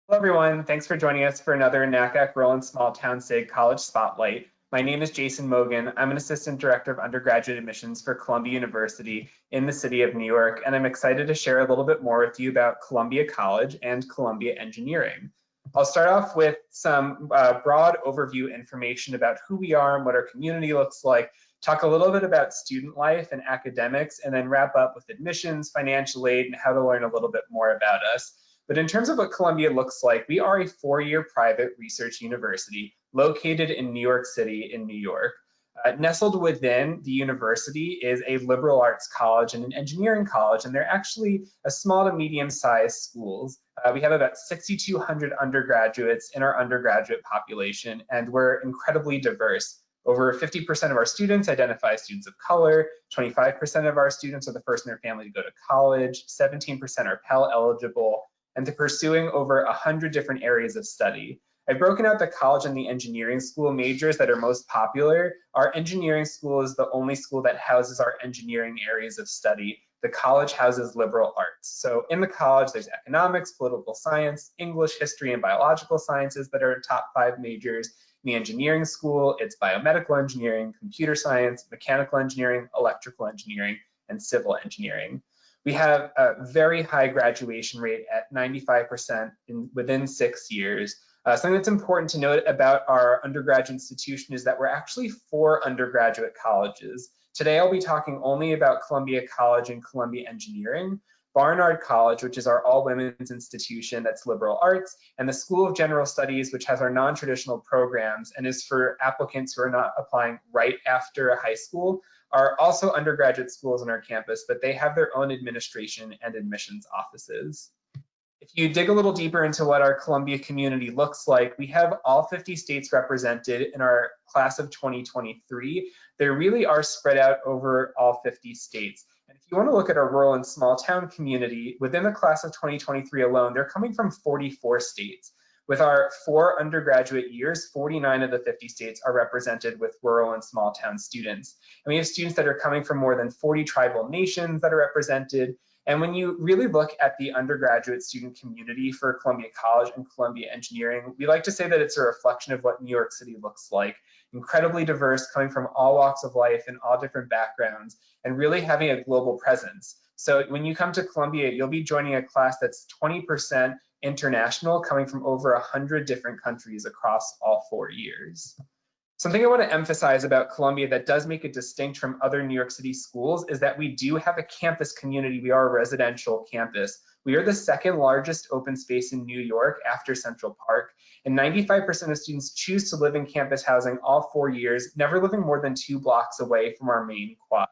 Hello, everyone. Thanks for joining us for another NACAC Rural and Small Town SIG College Spotlight. My name is Jason Mogan. I'm an Assistant Director of Undergraduate Admissions for Columbia University in the city of New York, and I'm excited to share a little bit more with you about Columbia College and Columbia Engineering. I'll start off with some broad overview information about who we are and what our community looks like, talk a little bit about student life and academics, and then wrap up with admissions, financial aid, and how to learn a little bit more about us. But in terms of what Columbia looks like, we are a four-year private research university located in New York City in New York. Nestled within the university is a liberal arts college and an engineering college, and they're actually a small to medium-sized schools. We have about 6,200 undergraduates in our undergraduate population, and we're incredibly diverse. Over 50% of our students identify as students of color, 25% of our students are the first in their family to go to college, 17% are Pell eligible, and to pursuing over 100 different areas of study. I've broken out the college and the engineering school majors that are most popular. Our engineering school is the only school that houses our engineering areas of study. The college houses liberal arts. So in the college, there's economics, political science, English, history, and biological sciences that are top 5 majors. In the engineering school, it's biomedical engineering, computer science, mechanical engineering, electrical engineering, and civil engineering. We have a very high graduation rate at 95% within 6 years. Something that's important to note about our undergraduate institution is that we're actually 4 undergraduate colleges. Today, I'll be talking only about Columbia College and Columbia Engineering, Barnard College, which is our all-women's institution that's liberal arts, and the School of General Studies, which has our non-traditional programs and is for applicants who are not applying right after high school, are also undergraduate schools on our campus, but they have their own administration and admissions offices. If you dig a little deeper into what our Columbia community looks like, we have all 50 states represented in our class of 2023. They really are spread out over all 50 states. And if you want to look at our rural and small town community, within the class of 2023 alone, they're coming from 44 states. With our 4 undergraduate years, 49 of the 50 states are represented with rural and small town students. And we have students that are coming from more than 40 tribal nations that are represented. And when you really look at the undergraduate student community for Columbia College and Columbia Engineering, we like to say that it's a reflection of what New York City looks like. Incredibly diverse, coming from all walks of life and all different backgrounds, and really having a global presence. So when you come to Columbia, you'll be joining a class that's 20% international, coming from over 100 different countries across all 4 years. Something I want to emphasize about Columbia that does make it distinct from other New York City schools is that we do have a campus community. We are a residential campus. We are the second largest open space in New York after Central Park, and 95% of students choose to live in campus housing all 4 years, never living more than 2 blocks away from our main quad.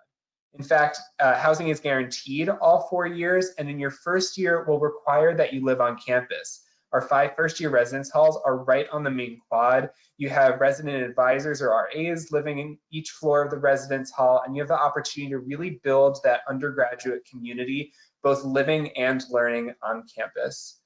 In fact, housing is guaranteed all 4 years, and in your first year will require that you live on campus. Our 5 first-year residence halls are right on the main quad. You have resident advisors or RAs living in each floor of the residence hall, and you have the opportunity to really build that undergraduate community, both living and learning on campus.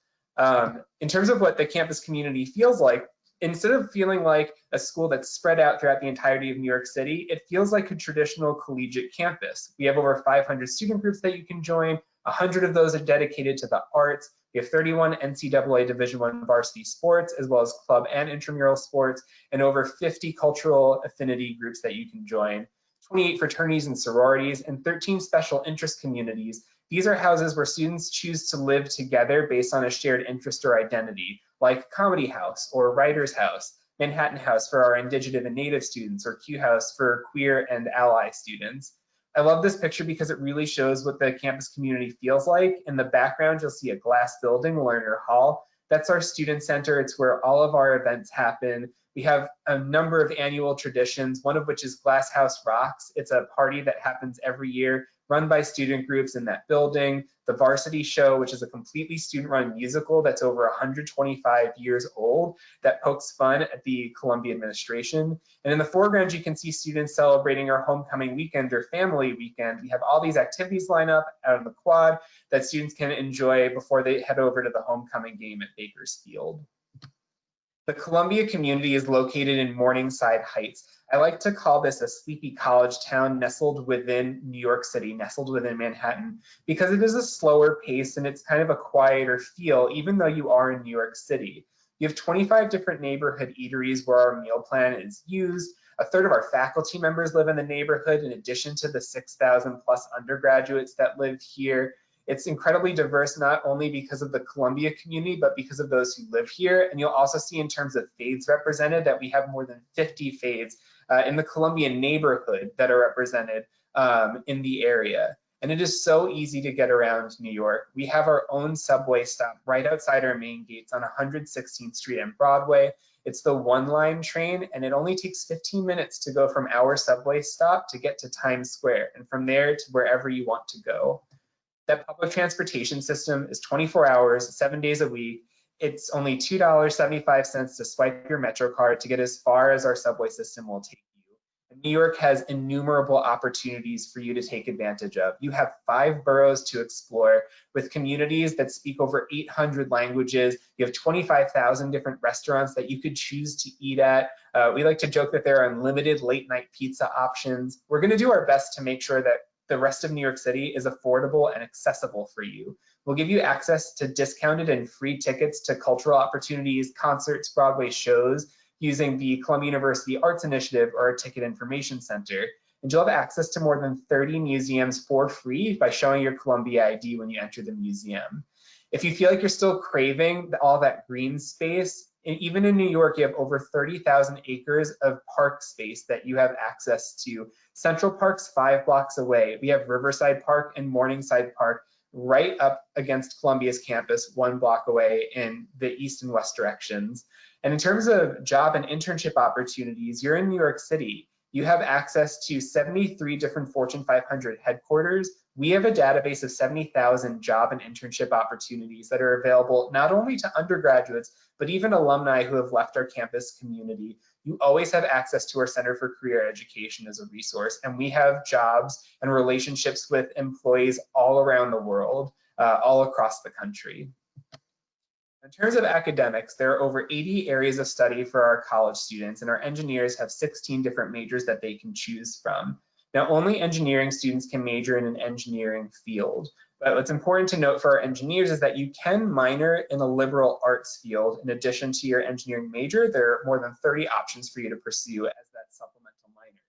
In terms of what the campus community feels like, instead of feeling like a school that's spread out throughout the entirety of New York City, it feels like a traditional collegiate campus. We have over 500 student groups that you can join. 100 of those are dedicated to the arts. We have 31 NCAA Division I varsity sports, as well as club and intramural sports, and over 50 cultural affinity groups that you can join. 28 fraternities and sororities, and 13 special interest communities. These are houses where students choose to live together based on a shared interest or identity, like Comedy House or Writer's House, Manhattan House for our Indigenous and Native students, or Q House for queer and ally students. I love this picture because it really shows what the campus community feels like. In the background, you'll see a glass building, Learner Hall. That's our student center. It's where all of our events happen. We have a number of annual traditions, one of which is Glass House Rocks. It's a party that happens every year, run by student groups in that building. The Varsity Show, which is a completely student-run musical that's over 125 years old, that pokes fun at the Columbia administration. And in the foreground, you can see students celebrating our homecoming weekend or family weekend. We have all these activities lined up out on the quad that students can enjoy before they head over to the homecoming game at Bakersfield. The Columbia community is located in Morningside Heights. I like to call this a sleepy college town nestled within New York City, nestled within Manhattan, because it is a slower pace and it's kind of a quieter feel, even though you are in New York City. You have 25 different neighborhood eateries where our meal plan is used. A third of our faculty members live in the neighborhood, in addition to the 6,000 plus undergraduates that live here. It's incredibly diverse, not only because of the Columbia community, but because of those who live here. And you'll also see in terms of fades represented that we have more than 50 fades in the Columbia neighborhood that are represented in the area. And it is so easy to get around New York. We have our own subway stop right outside our main gates on 116th Street and Broadway. It's the one-line train, and it only takes 15 minutes to go from our subway stop to get to Times Square, and from there to wherever you want to go. That public transportation system is 24 hours, 7 days a week. It's only $2.75 to swipe your Metro card to get as far as our subway system will take you. And New York has innumerable opportunities for you to take advantage of. You have 5 boroughs to explore with communities that speak over 800 languages. You have 25,000 different restaurants that you could choose to eat at. We like to joke that there are unlimited late night pizza options. We're going to do our best to make sure that the rest of New York City is affordable and accessible for you. We'll give you access to discounted and free tickets to cultural opportunities, concerts, Broadway shows using the Columbia University Arts Initiative or our Ticket Information Center. And you'll have access to more than 30 museums for free by showing your Columbia ID when you enter the museum. If you feel like you're still craving all that green space, even in New York, you have over 30,000 acres of park space that you have access to. Central Park's 5 blocks away. We have Riverside Park and Morningside Park right up against Columbia's campus, 1 block away in the east and west directions. And in terms of job and internship opportunities, you're in New York City. You have access to 73 different Fortune 500 headquarters. We have a database of 70,000 job and internship opportunities that are available not only to undergraduates, but even alumni who have left our campus community. You always have access to our Center for Career Education as a resource, and we have jobs and relationships with employees all around the world, all across the country. In terms of academics, there are over 80 areas of study for our college students, and our engineers have 16 different majors that they can choose from. Now, only engineering students can major in an engineering field, but what's important to note for our engineers is that you can minor in a liberal arts field. In addition to your engineering major, there are more than 30 options for you to pursue as that supplemental minor.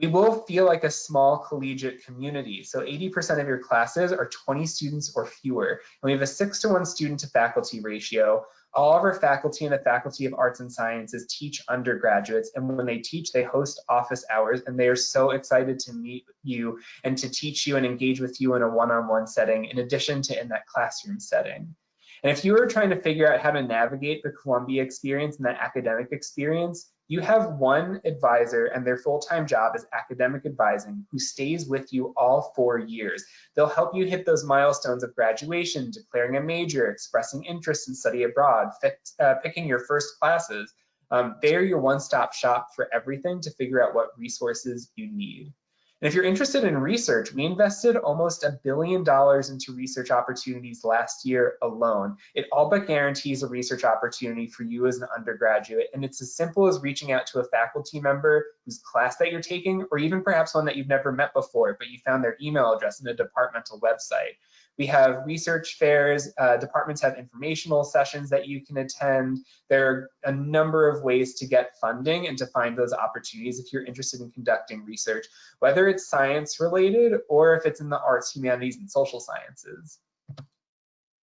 We will feel like a small collegiate community. So 80% of your classes are 20 students or fewer. And we have a 6-to-1 student to faculty ratio. All of our faculty in the Faculty of Arts and Sciences teach undergraduates, and when they teach, they host office hours, and they are so excited to meet you and to teach you and engage with you in a one-on-one setting, in addition to in that classroom setting. And if you are trying to figure out how to navigate the Columbia experience and that academic experience, you have one advisor, and their full-time job is academic advising, who stays with you all 4 years. They'll help you hit those milestones of graduation, declaring a major, expressing interest in study abroad, picking your first classes. They're your one-stop shop for everything to figure out what resources you need. And if you're interested in research, we invested almost $1 billion into research opportunities last year alone. It all but guarantees a research opportunity for you as an undergraduate. And it's as simple as reaching out to a faculty member whose class that you're taking, or even perhaps one that you've never met before, but you found their email address in a departmental website. We have research fairs, departments have informational sessions that you can attend. There are a number of ways to get funding and to find those opportunities if you're interested in conducting research, whether it's science related or if it's in the arts, humanities, and social sciences.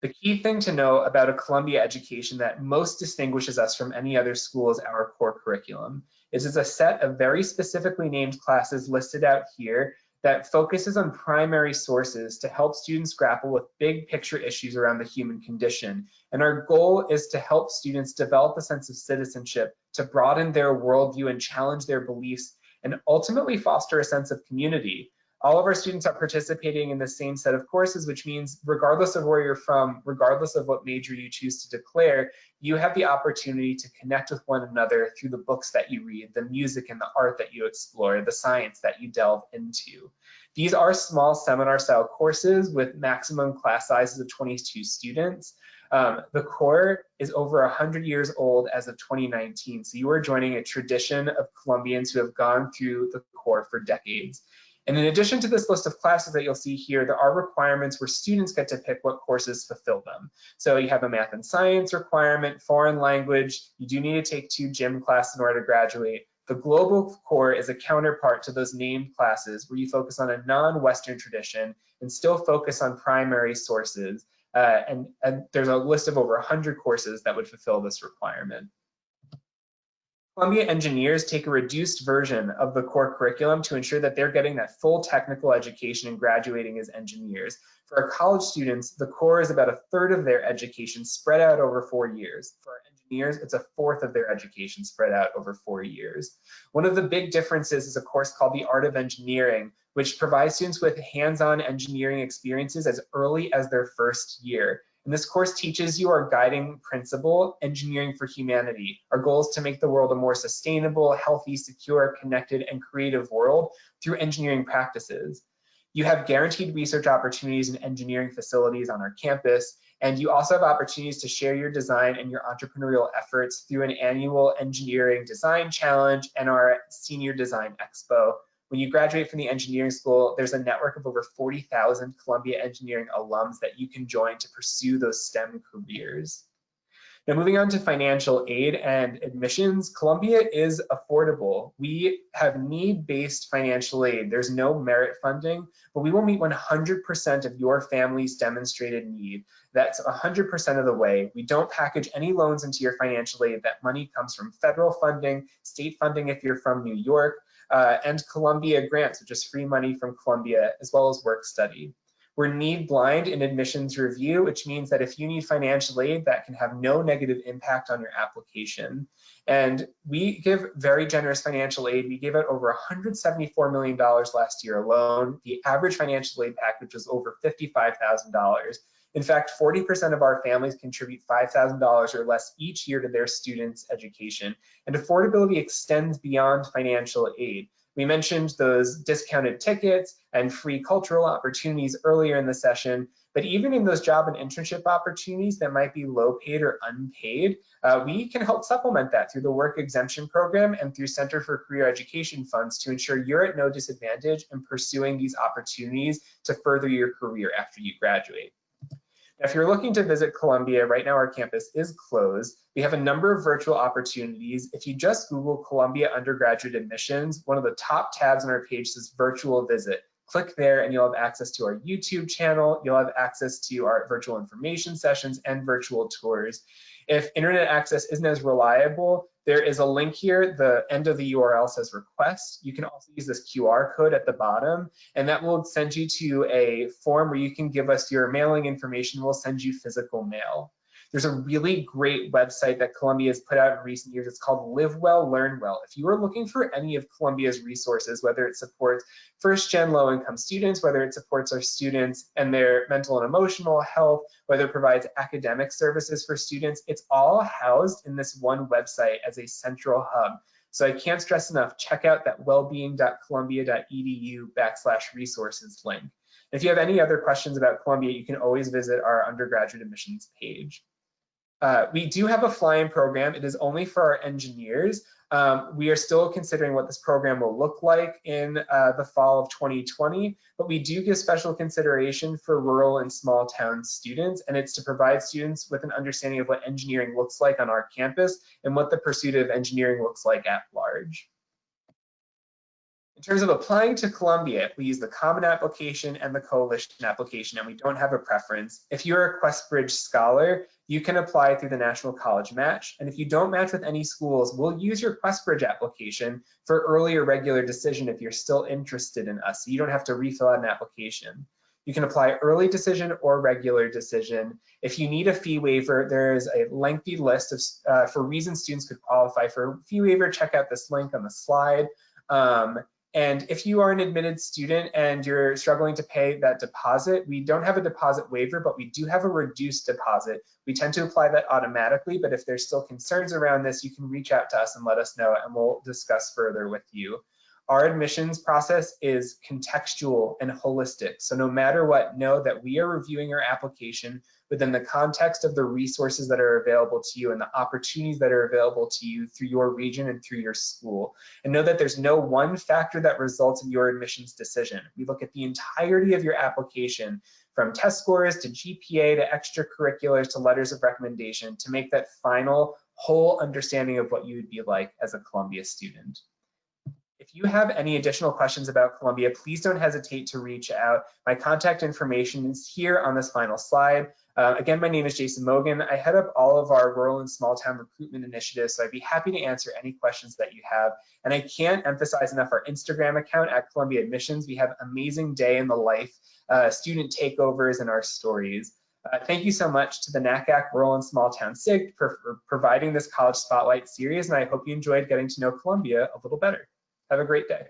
The key thing to know about a Columbia education that most distinguishes us from any other school is our core curriculum. It's a set of very specifically named classes listed out here that focuses on primary sources to help students grapple with big picture issues around the human condition. And our goal is to help students develop a sense of citizenship, to broaden their worldview and challenge their beliefs, and ultimately foster a sense of community. All of our students are participating in the same set of courses, which means regardless of where you're from, regardless of what major you choose to declare, you have the opportunity to connect with one another through the books that you read, the music and the art that you explore, the science that you delve into. These are small seminar style courses with maximum class sizes of 22 students. The Corps is over 100 years old as of 2019, so you are joining a tradition of Columbians who have gone through the Corps for decades. And in addition to this list of classes that you'll see here, there are requirements where students get to pick what courses fulfill them. So you have a math and science requirement, foreign language, you do need to take 2 gym classes in order to graduate. The Global Core is a counterpart to those named classes where you focus on a non-Western tradition and still focus on primary sources. And there's a list of over 100 courses that would fulfill this requirement. Columbia engineers take a reduced version of the core curriculum to ensure that they're getting that full technical education and graduating as engineers. For our college students, the core is about 1/3 of their education spread out over 4 years. For our engineers, it's 1/4 of their education spread out over 4 years. One of the big differences is a course called the Art of Engineering, which provides students with hands-on engineering experiences as early as their first year. And this course teaches you our guiding principle, engineering for humanity. Our goal is to make the world a more sustainable, healthy, secure, connected, and creative world through engineering practices. You have guaranteed research opportunities in engineering facilities on our campus, and you also have opportunities to share your design and your entrepreneurial efforts through an annual engineering design challenge and our senior design expo. When you graduate from the engineering school, there's a network of over 40,000 Columbia engineering alums that you can join to pursue those STEM careers. Now, moving on to financial aid and admissions, Columbia is affordable. We have need-based financial aid. There's no merit funding, but we will meet 100% of your family's demonstrated need. That's 100% of the way. We don't package any loans into your financial aid. That money comes from federal funding, state funding if you're from New York, and Columbia grants, which is free money from Columbia, as well as work study. We're need blind in admissions review, which means that if you need financial aid, that can have no negative impact on your application. And we give very generous financial aid. We gave out over $174 million last year alone. The average financial aid package was over $55,000. In fact, 40% of our families contribute $5,000 or less each year to their students' education. And affordability extends beyond financial aid. We mentioned those discounted tickets and free cultural opportunities earlier in the session, but even in those job and internship opportunities that might be low paid or unpaid, we can help supplement that through the work exemption program and through Center for Career Education funds to ensure you're at no disadvantage in pursuing these opportunities to further your career after you graduate. Now, if you're looking to visit Columbia, right now our campus is closed. We have a number of virtual opportunities. If you just Google Columbia undergraduate admissions, one of the top tabs on our page says virtual visit. Click there and you'll have access to our YouTube channel. You'll have access to our virtual information sessions and virtual tours. If internet access isn't as reliable, there is a link here. The end of the URL says request. You can also use this QR code at the bottom, and that will send you to a form where you can give us your mailing information. We'll send you physical mail. There's a really great website that Columbia has put out in recent years. It's called Live Well, Learn Well. If you are looking for any of Columbia's resources, whether it supports first-gen low-income students, whether it supports our students and their mental and emotional health, whether it provides academic services for students, it's all housed in this one website as a central hub. So I can't stress enough, check out that wellbeing.columbia.edu/resources link. If you have any other questions about Columbia, you can always visit our undergraduate admissions page. We do have a fly-in program. It is only for our engineers. We are still considering what this program will look like in the fall of 2020, but we do give special consideration for rural and small town students, and it's to provide students with an understanding of what engineering looks like on our campus and what the pursuit of engineering looks like at large. In terms of applying to Columbia, we use the Common Application and the Coalition Application, and we don't have a preference. If you're a QuestBridge scholar, you can apply through the National College Match, and if you don't match with any schools, we'll use your QuestBridge application for early or regular decision if you're still interested in us, so you don't have to refill out an application. You can apply early decision or regular decision. If you need a fee waiver, there is a lengthy list of for reasons students could qualify for a fee waiver. Check out this link on the slide. And if you are an admitted student and you're struggling to pay that deposit, we don't have a deposit waiver, but we do have a reduced deposit. We tend to apply that automatically, but if there's still concerns around this, you can reach out to us and let us know, and we'll discuss further with you. Our admissions process is contextual and holistic. So no matter what, know that we are reviewing your application within the context of the resources that are available to you and the opportunities that are available to you through your region and through your school. And know that there's no one factor that results in your admissions decision. We look at the entirety of your application, from test scores to GPA to extracurriculars to letters of recommendation, to make that final whole understanding of what you would be like as a Columbia student. If you have any additional questions about Columbia, please don't hesitate to reach out. My contact information is here on this final slide. Again, my name is Jason Mogan. I head up all of our rural and small town recruitment initiatives, so I'd be happy to answer any questions that you have. And I can't emphasize enough our Instagram account at Columbia Admissions. We have amazing day in the life, student takeovers, and our stories. Thank you so much to the NACAC Rural and Small Town SIG for providing this College Spotlight series, and I hope you enjoyed getting to know Columbia a little better. Have a great day.